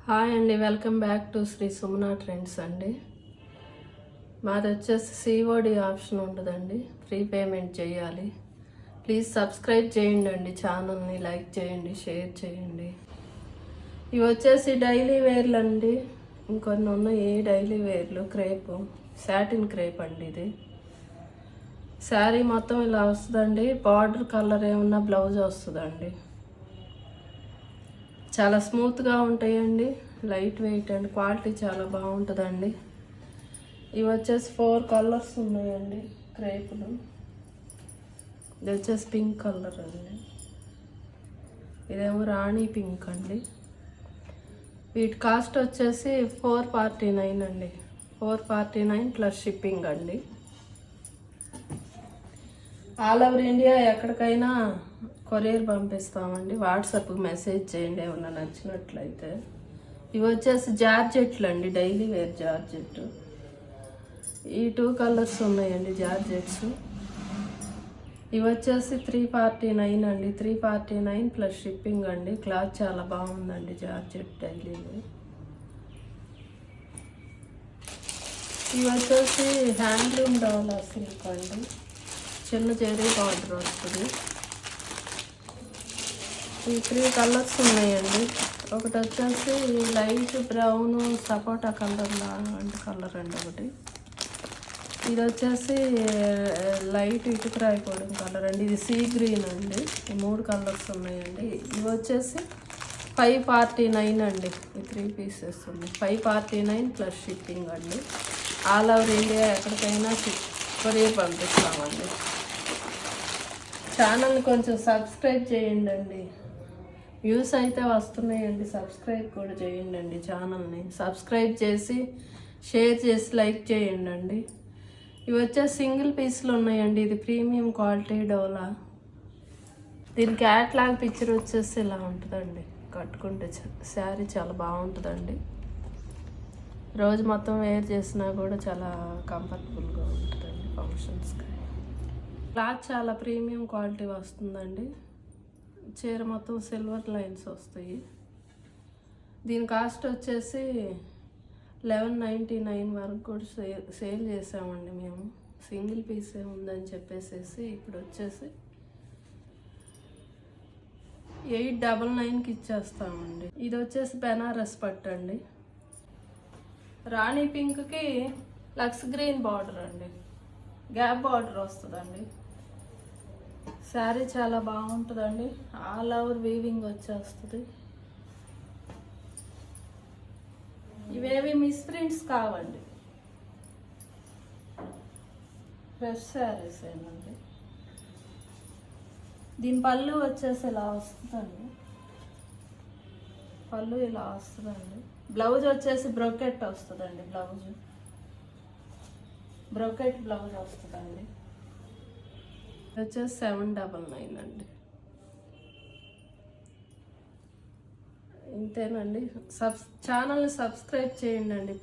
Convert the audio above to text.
Hi అండి, welcome back to Sri Sumana trends అండి. మాది వచ్చేసి సిఓడి ఆప్షన్ ఉండదండి, ఫ్రీ పేమెంట్ చేయాలి. ప్లీజ్ సబ్స్క్రైబ్ చేయండి అండి, ఛానల్ని లైక్ చేయండి, షేర్ చేయండి. ఇవి వచ్చేసి డైలీ వేర్లు అండి, ఇంకొన్ని ఉన్నాయి డైలీ వేర్లు. క్రేప్, సాటిన్ క్రేప్ అండి ఇది. శారీ మొత్తం ఇలా వస్తుందండి, బార్డర్ కలర్ ఏమన్నా బ్లౌజ్ వస్తుందండి. చాలా స్మూత్గా ఉంటాయండి, లైట్ వెయిట్ అండ్ క్వాలిటీ చాలా బాగుంటుందండి. ఇవి వచ్చేసి 4 కలర్స్ ఉన్నాయండి క్రేపులు. ఇది వచ్చేసి పింక్ కలర్ అండి, ఇదేమో రాణి పింక్ అండి. వీటి కాస్ట్ వచ్చేసి 449 అండి, 449 ప్లస్ షిప్పింగ్ అండి. ఆల్ ఓవర్ ఇండియా ఎక్కడికైనా కొరియర్ పంపిస్తామండి. వాట్సాప్కి మెసేజ్ చేయండి ఏమన్నా నచ్చినట్లయితే. ఇవి వచ్చేసి జార్జెట్లు అండి, డైలీ వేర్ జార్జెట్. ఈ 2 కలర్స్ ఉన్నాయండి జార్జెట్స్. ఇవి వచ్చేసి 349 అండి, 349 ప్లస్ షిప్పింగ్ అండి. క్లాత్ చాలా బాగుందండి జార్జెట్ డైలీ వేర్. ఇవి వచ్చేసి హ్యాండ్లూమ్ డోలా సిల్క్ అండి, చిన్న జరీ బార్డర్ వస్తుంది. ఈ 3 కలర్స్ ఉన్నాయండి. ఒకటి వచ్చేసి లైట్ బ్రౌన్ సపోటా కలర్ లాంటి కలర్ అండి ఒకటి. ఇది వచ్చేసి లైట్ ఇటుకరాయిపోవడం కలర్ అండి, ఇది సీ గ్రీన్ అండి. ఈ 3 కలర్స్ ఉన్నాయండి. ఇవి వచ్చేసి 549 అండి, ఈ 3 పీసెస్ ఉన్నాయి. 549 ప్లస్ షిప్పింగ్ అండి. ఆల్ ఓవర్ ఇండియా ఎక్కడికైనా కొరియర్ పంపిస్తామండి. ఛానల్ని కొంచెం సబ్స్క్రైబ్ చేయండి అండి, వ్యూస్ అయితే వస్తున్నాయండి. సబ్స్క్రైబ్ కూడా చేయండి అండి, ఛానల్ని సబ్స్క్రైబ్ చేసి షేర్ చేసి లైక్ చేయండి అండి. ఇవి వచ్చేసి సింగిల్ పీస్లు ఉన్నాయండి, ఇది ప్రీమియం క్వాలిటీ డోలా. దీని క్యాట్లాగ్ పిక్చర్ వచ్చేసి ఇలా ఉంటుందండి, కట్టుకుంటే శారీ చాలా బాగుంటుందండి. రోజు మొత్తం వేర్ చేసినా కూడా చాలా కంఫర్టబుల్గా ఉంటుందండి ఫంక్షన్స్కి. క్లాత్ చాలా ప్రీమియం క్వాలిటీ వస్తుందండి. చీర మొత్తం సిల్వర్ లైన్స్ వస్తాయి. దీని కాస్ట్ వచ్చేసి 1199 వరకు కూడా సేల్ చేసామండి మేము. సింగిల్ పీసే ఉందని చెప్పేసి ఇప్పుడు వచ్చేసి 899కి ఇచ్చేస్తామండి. ఇది వచ్చేసి బెనారస్ పట్టు అండి, రాణి పింక్కి లక్స్ గ్రీన్ బార్డర్ అండి, గ్యాప్ బార్డర్ వస్తుందండి. శారీ చాలా బాగుంటుందండి, ఆల్ ఓవర్ వీవింగ్ వచ్చేస్తుంది. ఇవేవి మిస్ ప్రింట్స్ కావండి, ఫ్రెష్ శారీస్ ఏనండి. దీని పళ్ళు వచ్చేసి ఇలా వస్తుందండి, పళ్ళు ఇలా వస్తుందండి. బ్లౌజ్ వచ్చేసి బ్రోకెట్ వస్తుందండి, బ్రోకెట్ బ్లౌజ్ వస్తుందండి. వచ్చేసి 799 అండి. ఇంతేనండి. ఛానల్ని సబ్స్క్రైబ్ చేయండి అండి.